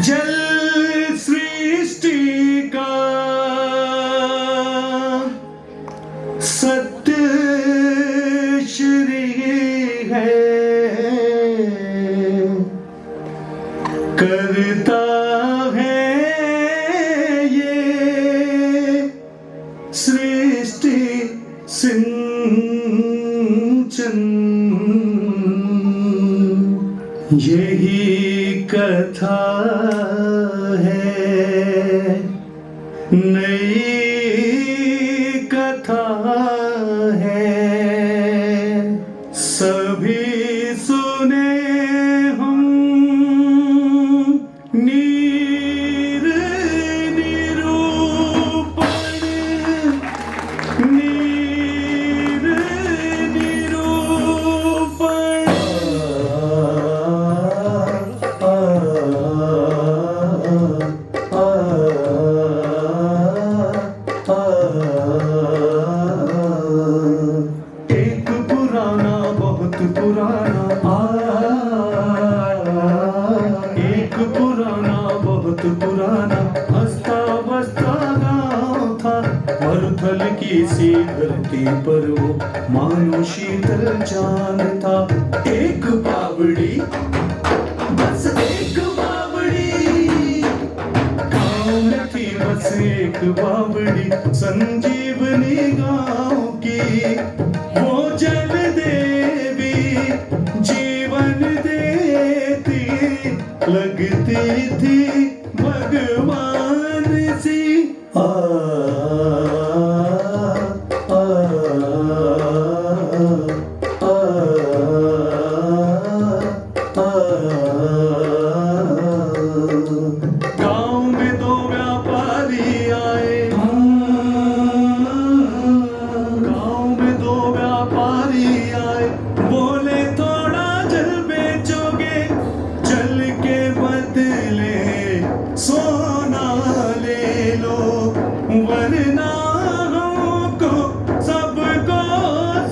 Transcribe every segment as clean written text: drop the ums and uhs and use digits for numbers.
जल सृष्टि का सत्य श्री है, करता है ये सृष्टि सिंचन। यही कथा है, नई कथा है, सभी सुने हम नीर निरूपण, नीर निरूपण। एक पुराना बहुत पुराना एक पुराना बहुत पुराना हंसता बसता गाँव था। मरुथल की सी धरती पर वो मानो शीतल चांद था। एक बावड़ी, बस एक बावड़ी, गाँव में थी बस एक बावड़ी, संजीवनी गाँव की वो जल देवी जीवन देती लगती थी भगवान सी। आ, आ, आ, गाँव में दो व्यापारी आए, गाँव में दो व्यापारी आए, बोले थोड़ा जल बेचोगे, जल के बदले सोना ले लो, वरना हमको सबको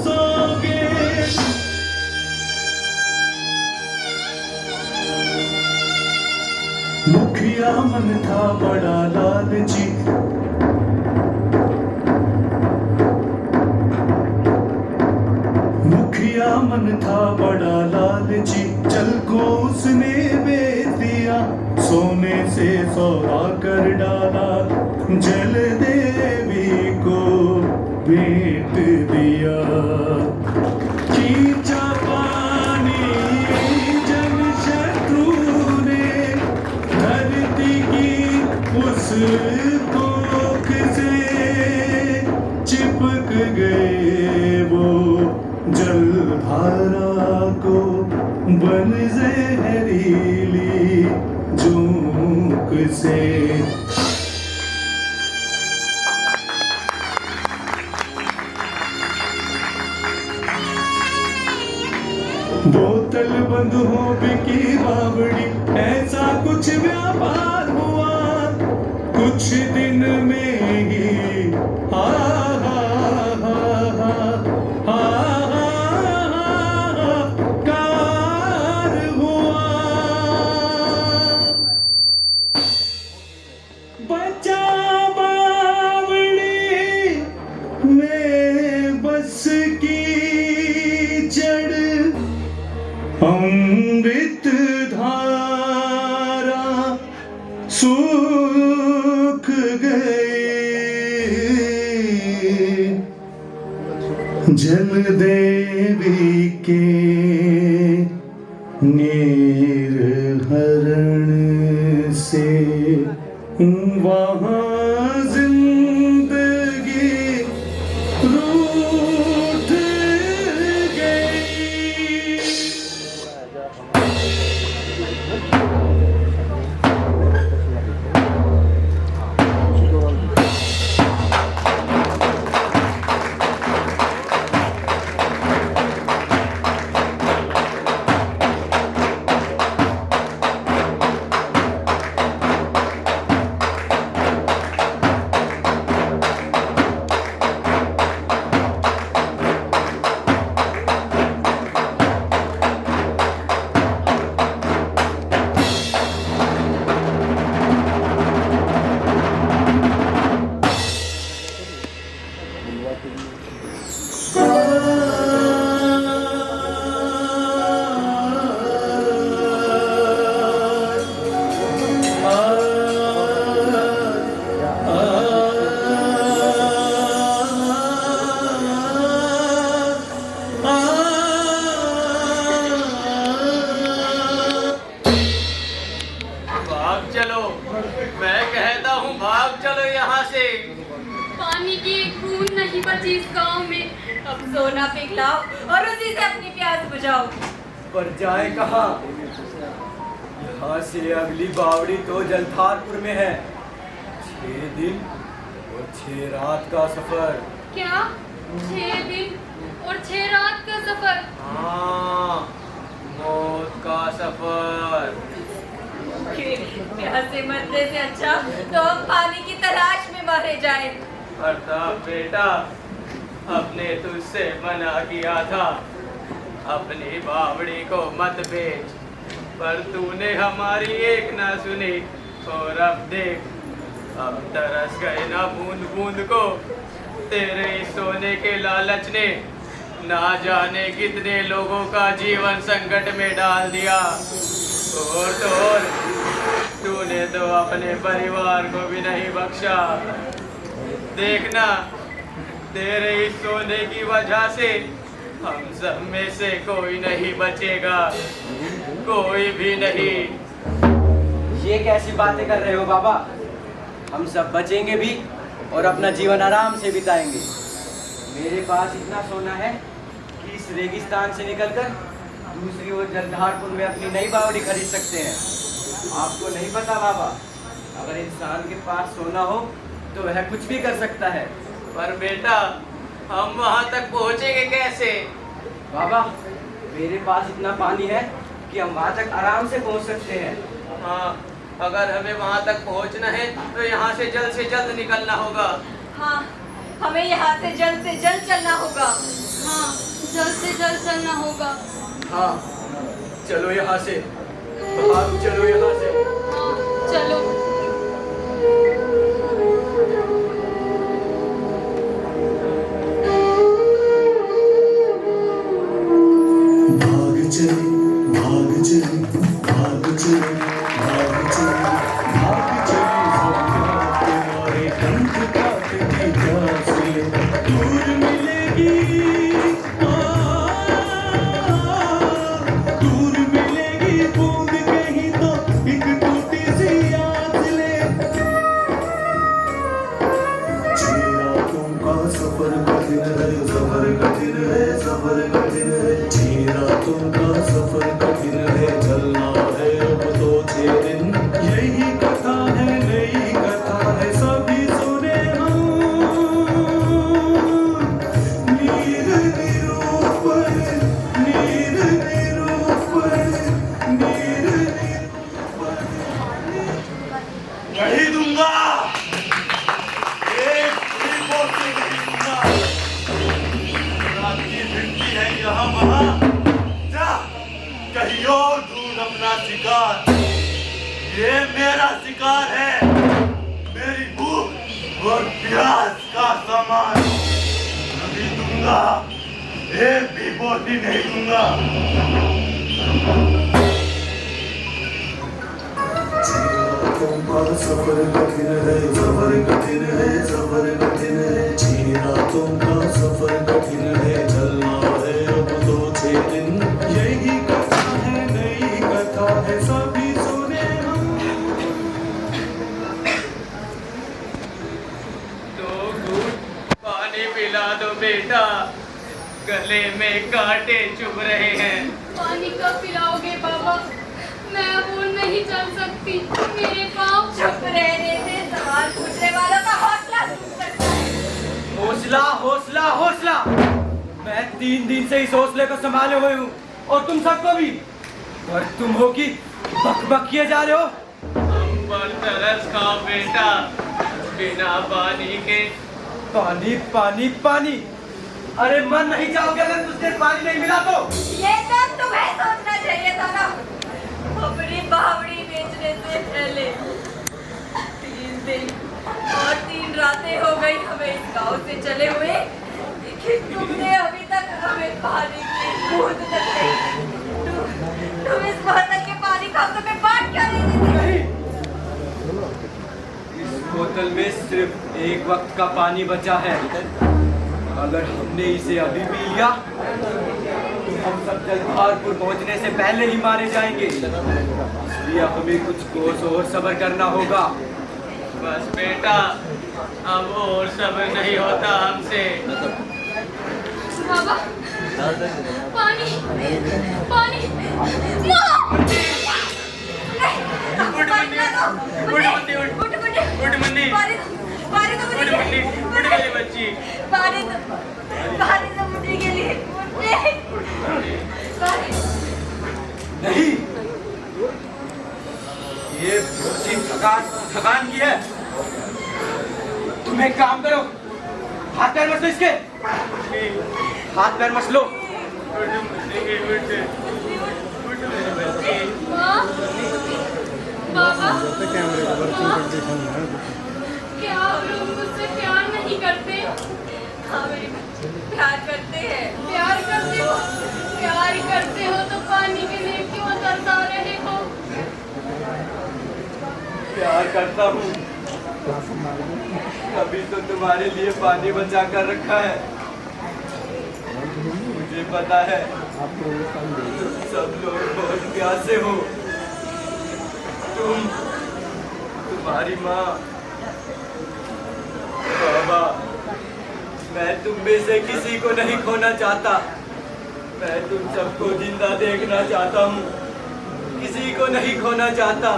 सोगे। मुखिया मन था बड़ा लालची, मुखिया मन था बड़ा लालची, जल को उसने बेच दिया, सोने से सौदा कर डाला, जल देवी को भेंट दिया। खींचा पानी जन शत्रु ने, धरती की उस कोख से चिपक गए वो जलधारा को, बन जहरीली जोंक से। बोतल बंद हो बिकी बावड़ी, ऐसा कुछ व्यापार हुआ कुछ दिन में ही। कार हुआ, बचा बावड़ी में बस की जड़, अमृत धारा सूख गई, जल देवी के निर्हरण से वहाँ जिंदगी रूठ गई। चलो, मैं कहता हूँ भाग चलो यहाँ से। पानी की एक बूंद नहीं बची इस गांव में। अब सोना पिघलाओ और उसी से अपनी प्यास बुझाओ। पर जाए कहाँ? यहाँ से अगली बावड़ी तो जलधारपुर में है। 6 दिन और 6 रात का सफर। क्या 6 दिन और 6 रात का सफर? हाँ, मौत का सफर। प्यासे मरने से अच्छा तो हम पानी की तलाश में मारे जाए। प्रताप बेटा, अपने तुझसे मना किया था अपनी बावड़ी को मत बेच, पर तूने हमारी एक ना सुनी। और अब देख, अब तरस गए ना बूंद बूंद को। तेरे इस सोने के लालच ने ना जाने कितने लोगों का जीवन संकट में डाल दिया। और तो और, तूने तो अपने परिवार को भी नहीं बख्शा। देखना, तेरे इस सोने की वजह से हम सब में से कोई नहीं बचेगा, कोई भी नहीं। ये कैसी बातें कर रहे हो बाबा? हम सब बचेंगे भी और अपना जीवन आराम से बिताएंगे। मेरे पास इतना सोना है कि इस रेगिस्तान से निकलकर दूसरी ओर जलधारपुर में अपनी नई बावड़ी खरीद सकते हैं। आपको नहीं पता बाबा, अगर इंसान के पास सोना हो तो वह कुछ भी कर सकता है। पर बेटा, हम वहां तक पहुंचेंगे कैसे? बाबा, मेरे पास इतना पानी है कि हम वहां तक आराम से पहुंच सकते हैं। हाँ, अगर हमें वहां तक पहुंचना है तो यहाँ से जल्द निकलना होगा। हाँ, हमें यहाँ से जल्द चलना होगा। हाँ, जल्द से जल्द चलना होगा। हाँ, चलो यहाँ से, भाग चलो यहाँ से। हाँ, चलो। भाग चले, भाग चले, भाग चले, भाग चले, भाग चले, सब तुम्हारे कंठ काटती प्यासे दूर मिलेगी। दूर मिलेगी बूंद कहीं तो एक टूटी सी आस ले। 6 रातों का सफर कठिन है, सफर कठिन है, सफर कठिन है। 6 रातों का सफर कठिन है, चलना है अब तो 6 दिन। यही कथा है, नई कथा है, सभी सुने हम। नीर निरूपण, नीर निरूपण, नीर निरूपण। नहीं दूंगा, एक भी मौके नहीं दूंगा। रात की जिंदगी है यहाँ वहाँ, जा कहीं और ढूंढ अपना शिकार। ये मेरा शिकार है, मेरी भूख और प्यास का सामान। नहीं दूंगा, एक भी बोटी नहीं दूंगा। सफर कठिन है, सफर कठिन है, सफर कठिन है। 6 रातों का सफर कठिन है, चलना है अब तो 6 दिन। यही कथा है, नई कथा है, सभी सुने हम। तो घूट पानी पिला दो बेटा, गले में कांटे चुभ रहे हैं। पानी कब पिलाओगे बाबा? मैं अब और नहीं चल सकती, मेरे पाँव। चुप रहने से सवाल पूछने वालों का हौसला टूट सकता है। हौसला, हौसला, हौसला। मैं 3 दिन से इस हौसले को संभाले हुए हूँ, और तुम सबको भी। और तुम हो कि बक किए जा रहे हो। हम पर तरस खाओ बेटा, बिना पानी के। पानी, पानी, पानी। अरे मर नहीं जाओगे अगर कुछ देर पानी नहीं मिला तो। ये तो तुम्हें सोचना चाहिए था ना, अपनी बावड़ी बेचने से पहले। 3 दिन और 3 रातें हो गई हमें इस गांव से चले हुए, लेकिन तुमने अभी तक हमें पानी की बूंद तक नहीं। तुम इस बोतल के पानी का तुम्हें बांट क्यों नहीं देते? इस बोतल में सिर्फ एक वक्त का पानी बचा है। अगर हमने इसे अभी पी लिया तो हम सब जलधारपुर पहुंचने से पहले ही मारे जाएंगे। इसलिए हमें कुछ कोस और सब्र करना होगा। बस बेटा, अब और सब्र नहीं होता हमसे। बाबा, पानी, पानी, माँ! उठ मुन्नी, उठ मुन्नी, उठ मुन्नी, पानी तो उठ मुझे, मुन्नी, उठ मेरी बच्ची। पानी तो मुझे के लिए, पानी। नहीं, ये बुद्धि थकान की है। तुम एक काम करो, हाथ पैर मसलो इसके, हाथ पैर मसलो। उठ मुन्नी, उठ मेरी बच्ची। माँ, बाबा, क्या आप लोग मुझसे प्यार नहीं करते? हाँ मेरी बच्ची, प्यार करते हैं। प्यार करते हो तो पानी के लिए क्यों तरसा रहे हो? प्यार करता हूँ, अभी तो तुम्हारे लिए पानी बचा कर रखा है। मुझे पता है तुम सब लोग बहुत प्यासे हो। तुम्हारी माँ, बाबा, मैं तुम में से किसी को नहीं खोना चाहता। मैं तुम सबको जिंदा देखना चाहता हूँ, किसी को नहीं खोना चाहता।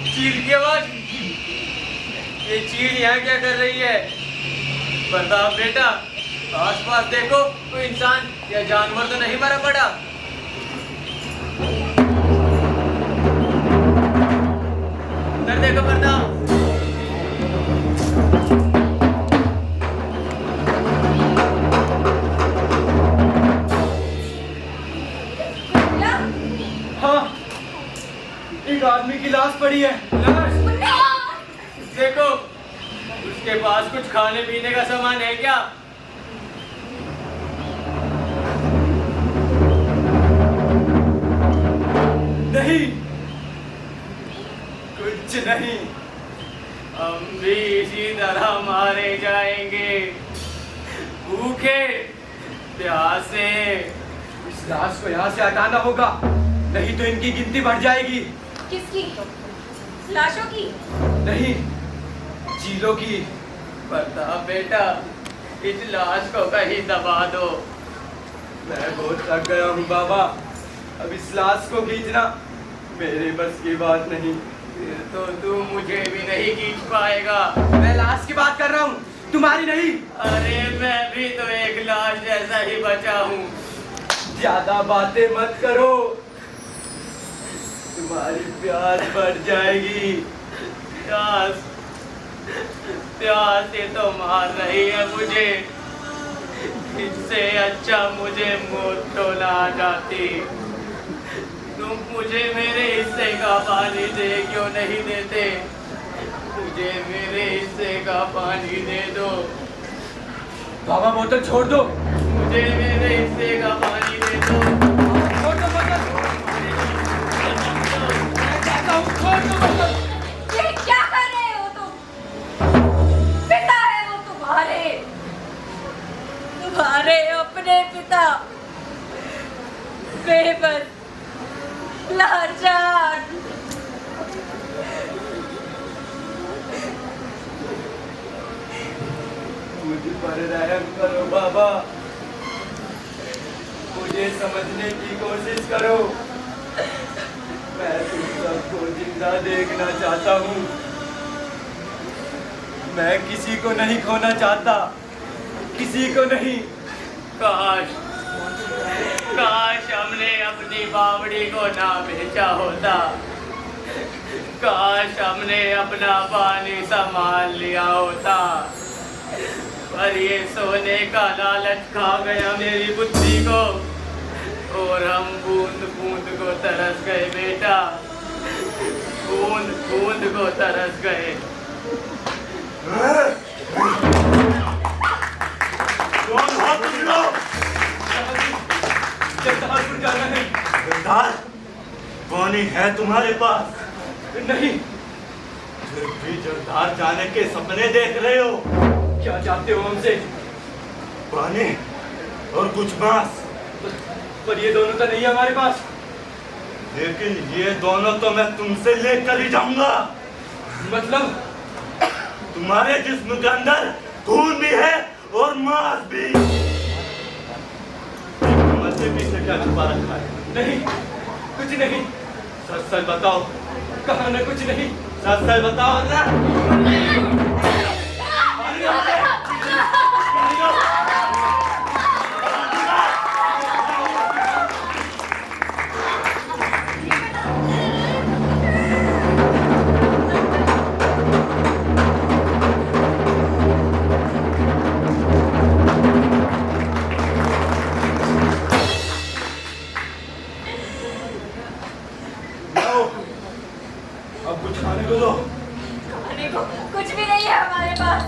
चील की आवाज, ये चील यहाँ क्या कर रही है? बता बेटा, आसपास देखो, कोई इंसान या जानवर तो नहीं मरा पड़ा? उधर देखो पर्दा। हाँ, एक आदमी की लाश पड़ी है। लाश? देखो, उसके पास कुछ खाने पीने का सामान है क्या? नहीं, कुछ नहीं। हम भी इसी तरह मारे जाएंगे, भूखे प्यासे। इस लाश को यहाँ से हटाना होगा, नहीं तो इनकी गिनती बढ़ जाएगी। किसकी? लाशों की? नहीं, चीलों की। प्रताप बेटा, इस लाश को कहीं दबा दो। मैं बहुत थक गया हूँ बाबा, अब इस लाश को खींचना मेरे बस की बात नहीं। फिर तो तू मुझे भी नहीं खींच पाएगा। मैं लाश की बात कर रहा हूँ, तुम्हारी नहीं। अरे मैं भी तो एक लाश जैसा ही बचा हूँ। ज्यादा बातें मत करो, तुम्हारी प्यास बढ़ जाएगी। प्यास, प्यास ये तो मार रही है मुझे। इससे अच्छा मुझे मौत तो ना आ जाती। तुम मुझे मेरे हिस्से का पानी दे क्यों नहीं देते? मुझे मेरे हिस्से का पानी दे दो। बाबा बोतल छोड़ दो। मुझे मेरे हिस्से का पानी दे दो। छोड़ दो बोतल। मैं कहता हूँ छोड़ दो बोतल। ये क्या कर रहे हो तुम? पिता है वो तुम्हारे, तुम्हारे अपने पिता, बेबस, लाचार। मुझ पर रहम करो बाबा, मुझे समझने की कोशिश करो। मैं तुम सबको जिंदा देखना चाहता हूँ, मैं किसी को नहीं खोना चाहता, किसी को नहीं। काश, काश हमने अपनी बावड़ी को ना बेचा होता। काश हमने अपना पानी संभाल लिया होता। पर ये सोने का लालच खा गया मेरी बुद्धि को, और हम बूंद बूंद को तरस गए बेटा, बूंद बूंद को तरस गए। कौन हो तुम लोग? जलधारपुर जाना है। जलधार? पानी है तुम्हारे पास? नहीं। फिर अभी जलधार जाने के सपने देख रहे हो? क्या चाहते हो हमसे? पानी और कुछ मांस। पर ये दोनों तो नहीं है हमारे पास। लेकिन ये दोनों तो मैं तुमसे लेकर ही जाऊंगा। मतलब? तुम्हारे जिस्म के अंदर खून भी है और मांस भी। मुझसे पीछे क्या छुपा रखा है? नहीं, कुछ नहीं। सच सच बताओ। कहा ना कुछ नहीं। सच सच बताओ ना। अब कुछ खाने को दो। खाने को कुछ भी नहीं है हमारे पास।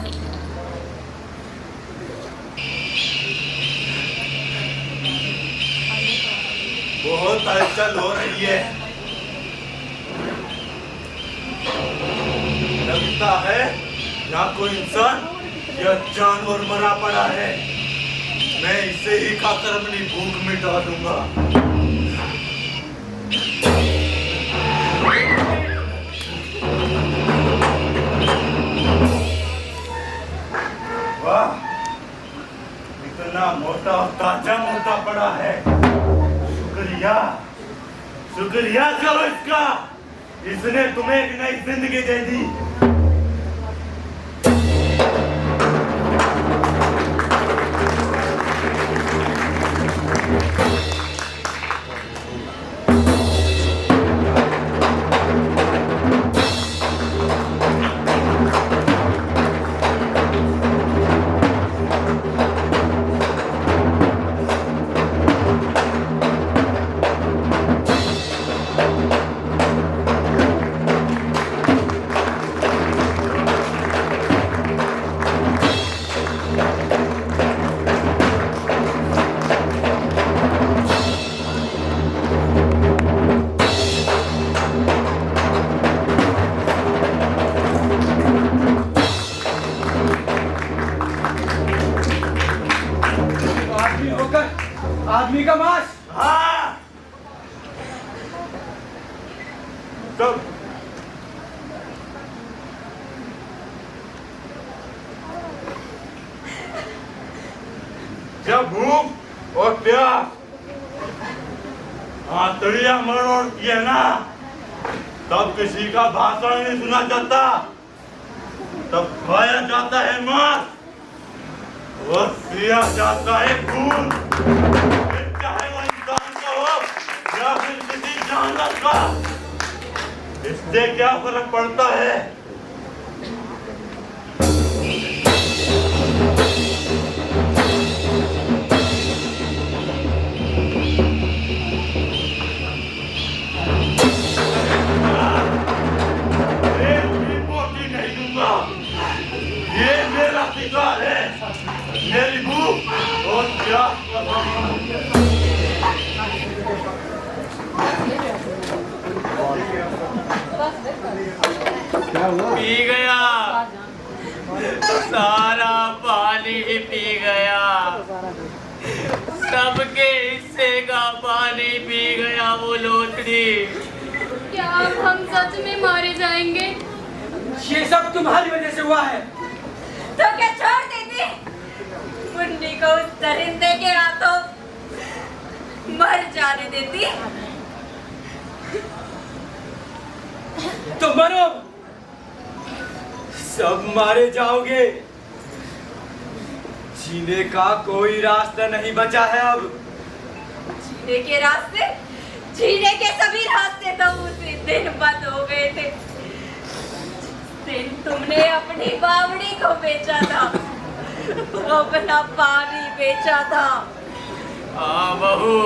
बहुत हलचल हो रही है। लगता है यहाँ कोई इंसान या जानवर मरा पड़ा है। मैं इसे ही खाकर अपनी भूख मिटा दूंगा। वाह, इतना मोटा और ताजा मोटा पड़ा है। शुक्रिया, शुक्रिया करो इसका। इसने तुम्हें एक नई जिंदगी दे दी। आदमी का मांस। हाँ, तब जब भूख और प्यास आंतड़ियां मरोड़ती है ना, तब किसी का भाषण नहीं सुना जाता। तब खाया जाता है मांस और पिया जाता है खून। चाहे वो इंसान का हो या फिर किसी जानवर का, इससे क्या फर्क पड़ता है? ये मेरा शिकार है, मेरी भूख और प्यास। पी गया, सारा पानी ही पी गया। सबके हिस्से का पानी पी गया वो लोथड़ी। क्या अब हम सच में मारे जाएंगे? ये सब तुम्हारी वजह से हुआ है। तो क्या छोड़ देती मुन्नी को उस दरिंदे के हाथों मर जाने देती? तो मरो, सब मारे जाओगे। जीने का कोई रास्ता नहीं बचा है अब। जीने के रास्ते? जीने के सभी रास्ते तो उसी दिन बंद हो गए थे दिन तुमने अपनी बावड़ी को बेचा था, अपना पानी बेचा था। हाँ बहू,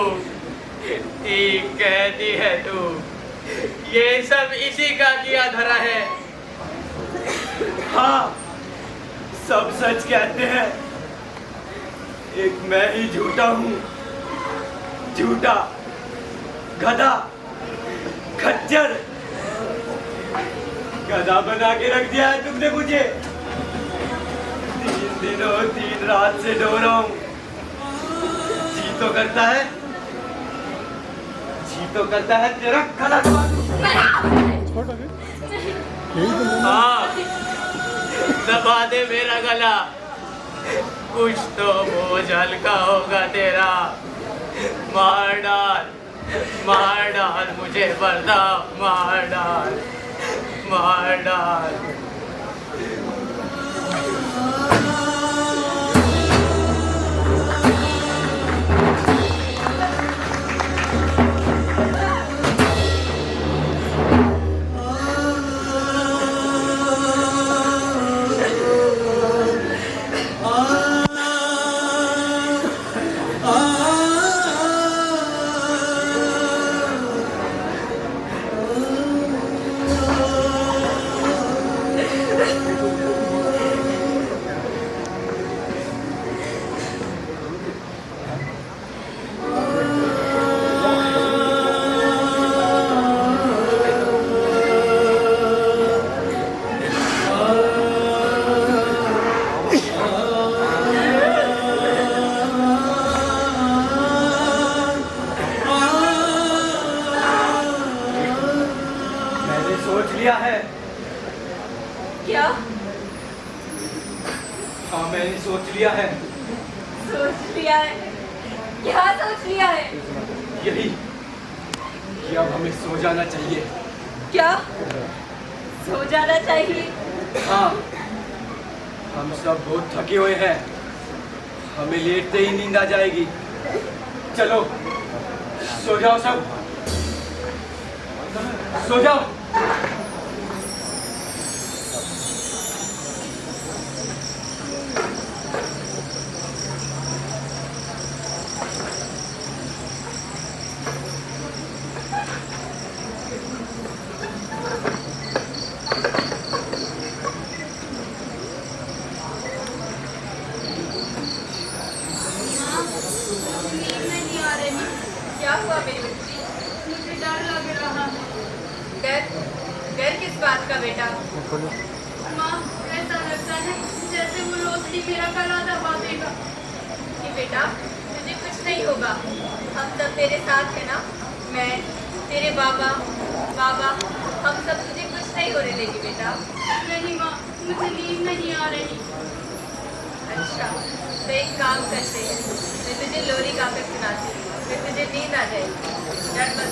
ठीक कहती है तू। ये सब इसी का किया धरा है। हाँ, सब सच कहते हैं। एक मैं ही झूठा हूँ, झूठा, गधा, खच्चर। गधा बना के रख दिया है तुमने मुझे। 3 दिनों 3 रात से रो रहा हूँ। जी तो करता है तेरा गला हाँ, दबा दे मेरा गला, कुछ तो बोझ हल्का होगा तेरा। मार डाल मुझे वरना, मार डाल। लिया है। क्या? हाँ, मैंने सोच लिया है। सोच लिया है? क्या सोच लिया है? यही कि अब हमें सो जाना चाहिए। क्या? सो जाना चाहिए? हाँ, हम सब बहुत थके हुए हैं, हमें लेटते ही नींद आ जाएगी। चलो सो जाओ सब, सो जाओ। क्या हुआ मेरी बच्ची? मुझे डर लग रहा है। डर? डर किस बात का बेटा? माँ, ऐसा लगता है जैसे वो रोशनी मेरा गला दबा देगा। कि बेटा तुझे कुछ नहीं होगा, हम सब तेरे साथ है ना। मैं, तेरे बाबा, हम सब तुझे कुछ नहीं होने देंगे बेटा। नहीं माँ, मुझे नींद नहीं आ रही। अच्छा, तो एक काम करते हैं, मैं तुझे लोरी गाकर सुनाती हूँ, फिर तुझे नींद आ जाएगी। डर मत।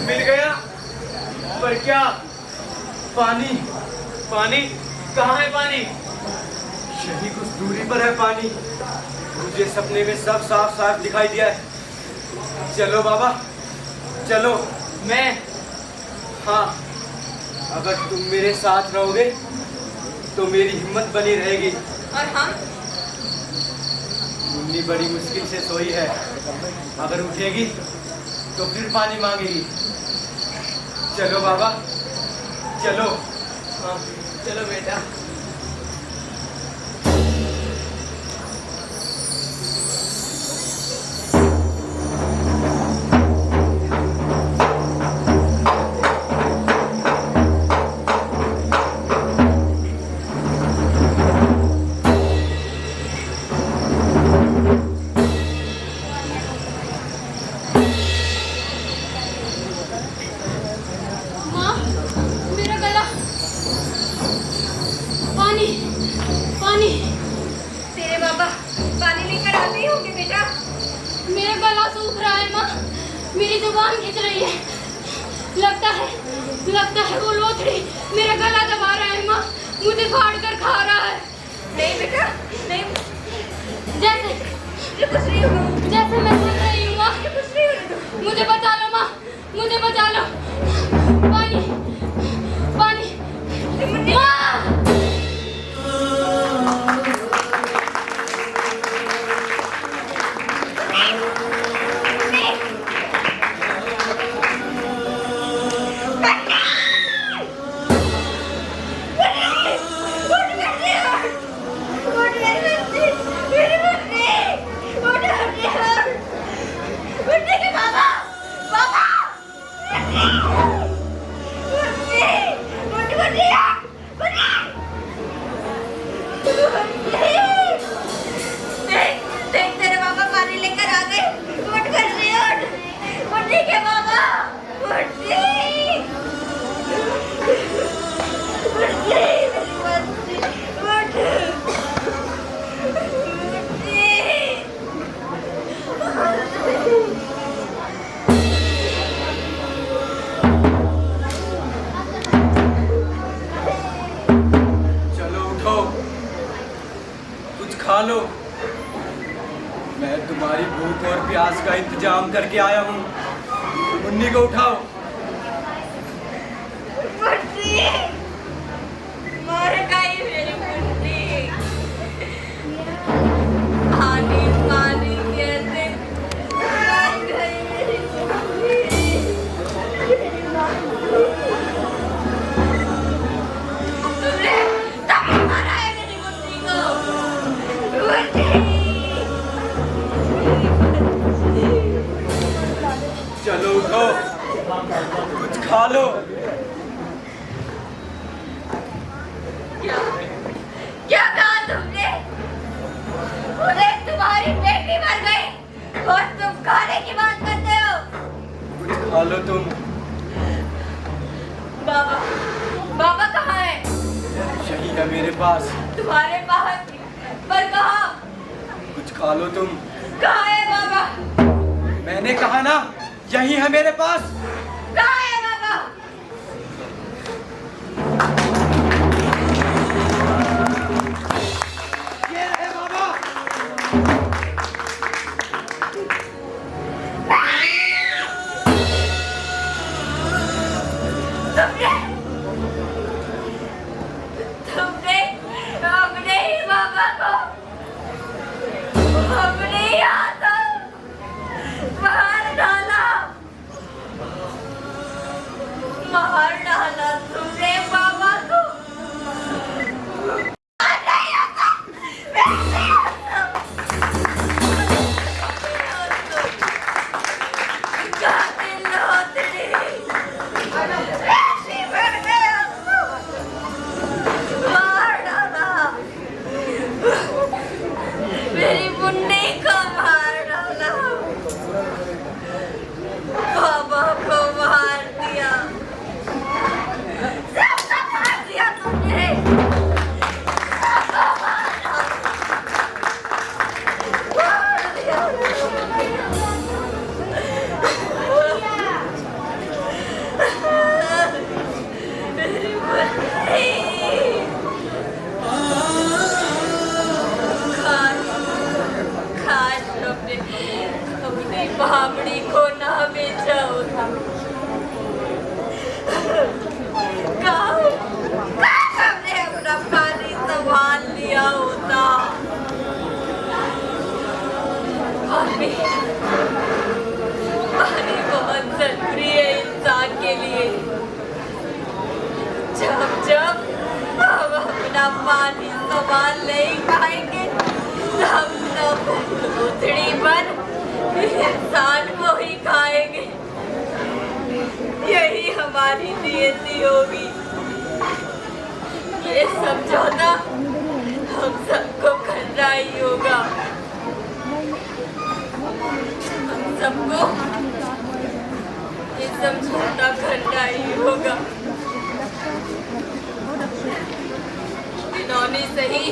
मिल गया, पर क्या? पानी, कहाँ है पानी? दूरी पर है पानी। मुझे सपने में सब साफ साफ दिखाई दिया है। चलो बाबा, चलो। मैं हाँ, अगर तुम मेरे साथ रहोगे तो मेरी हिम्मत बनी रहेगी। और हम? मुन्नी बड़ी मुश्किल से सोई है, अगर उठेगी तो फिर पानी मांगेगी। चलो बाबा, चलो। हाँ, चलो बेटा। माँ, मेरा गला। पानी, पानी। तेरे बाबा पानी लेकर आते ही होंगे बेटा। मेरा गला सूख रहा है माँ, मेरी जुबान खिंच रही है। लगता है वो लोथड़ी मेरा गला दबा रहा है माँ, मुझे फाड़ कर खा रहा है। नहीं बेटा, नहीं। जैसे मुझे कुछ नहीं होगा। जैसे मैं सुन रही हूँ माँ, मुझे कुछ नहीं होगा। मुझे बचा लो माँ, मुझे बचा लो। पानी, पानी। माँ! देख तेरे बाबा पानी लेकर आ गए। उठ बच्ची, उठ। उठ के बाबा, बच्ची। बच्ची, मेरी बच्ची, उठ। चलो उठो, कुछ खा लो। मैं तुम्हारी भूख और प्यास का इंतजाम करके आया हूँ। मुन्नी को उठाओ। बच्ची, मर गई मेरी बच्ची। पानी पानी कैसे मर गई मेरी बच्ची। तुमने मारा है मेरी बच्ची को। बच्ची। चलो उठो, कुछ खा लो। क्या कहा तुमने? उन्हें तुम्हारी बेटी मर गई और तुम खाने की बात करते हो? कुछ खा लो तुम। बाबा, बाबा कहाँ है? यही है मेरे पास। तुम्हारे पास? पर कहाँ? कुछ खा लो तुम। कहाँ है बाबा? मैंने कहा ना, यही है मेरे पास। कहाँ है बाबा? ये रहे बाबा। तुमने अपने ही बाबा को अपने ही हाथों मार डाला। हमने अपनी बावड़ी को ना बेचा होता। हमने अपना पानी संभाल लिया होता। पानी बहुत जरूरी है इंसान के लिए। जब हम अपना पानी संभाल नहीं खाएंगे तब उथड़ी बन इंसान को ही खाएंगे। यही हमारी नियति होगी। ये समझौता हम सबको करना ही होगा। हम सबको ये समझौता करना ही होगा। इन्होंने सही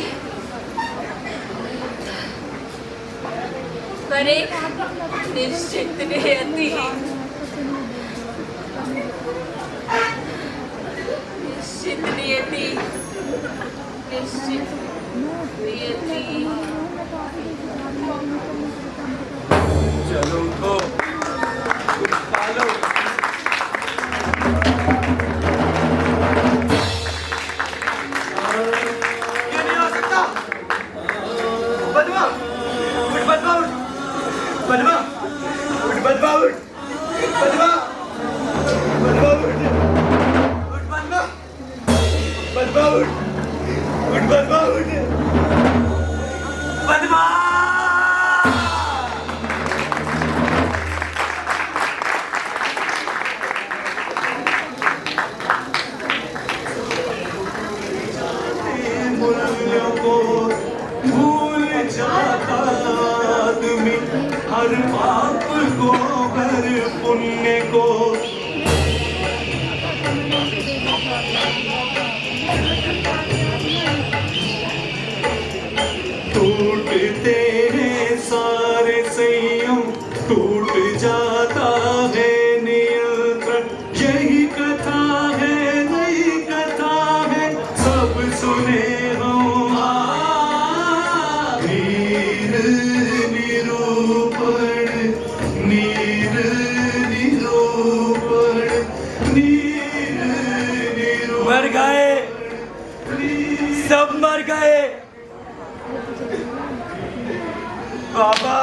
पर एक निश्चित नियति चलो उठो, उठा लो। ये नहीं हो सकता। बदमा उठ, बदमा उठ, बदमा उठ, बदमा उठ, बदमा बदमा उठ, उठ बदमा, बदमा उठ, उठ बदमा उठ, बदमा। मूल्यों को भूल जाता आदमी, हर पाप को हर पुण्य को। टूटते हैं सारे संयम, टूट जाता है नियंत्रण। यही कथा है, नई कथा है, सब सुने हो। नीर निरूपण, नीर निरूपण, नीर निरूपण। मर गए, सब मर गए। बाबा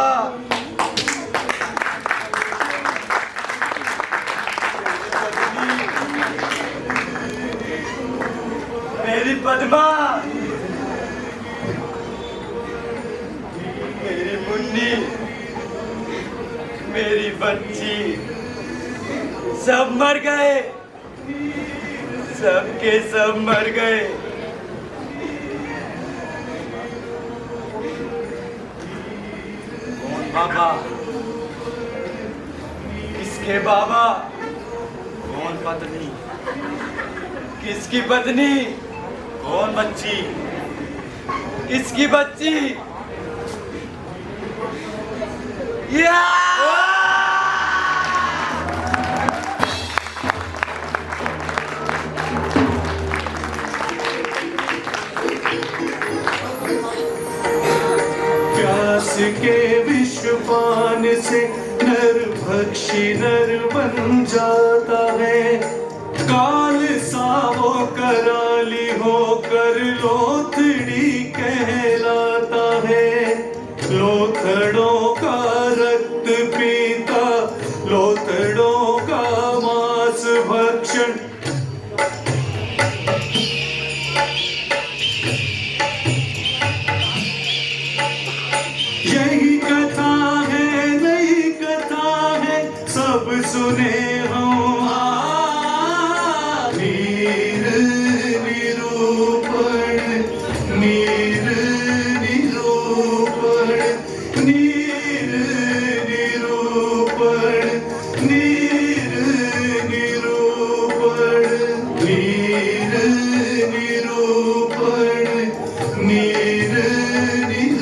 मेरी पद्मा, मेरी मुन्नी, मेरी बच्ची, सब मर गए, सब के सब मर गए। बाबा, किसके बाबा? कौन पत्नी? किसकी पत्नी? कौन बच्ची? किसकी बच्ची? या! प्यास के विषपान से नर भक्षी नर बन जाता है। काल सावो कराली होकर लोथड़ी कहलाता है। लोथड़ों का रक्त पीता, लोथड़ों का मांस भक्षण। यही कथा है, नई कथा है, सब सुने हो। नीर निरूपण, नीर निरूपण, नीर निरूपण, नीर निरूपण, नीर निरूपण, नीर निरूपण, नीर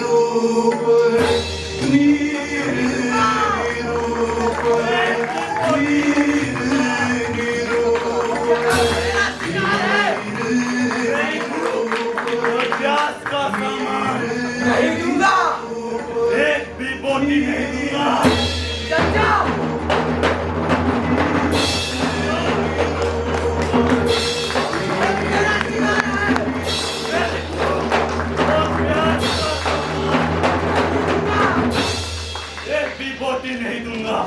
निरूपण, नीर निरूपण। प्यास का सामान नहीं दूंगा। एक भी बोतल बोटी नहीं दूंगा। चाचा एक भी बोटी नहीं दूंगा।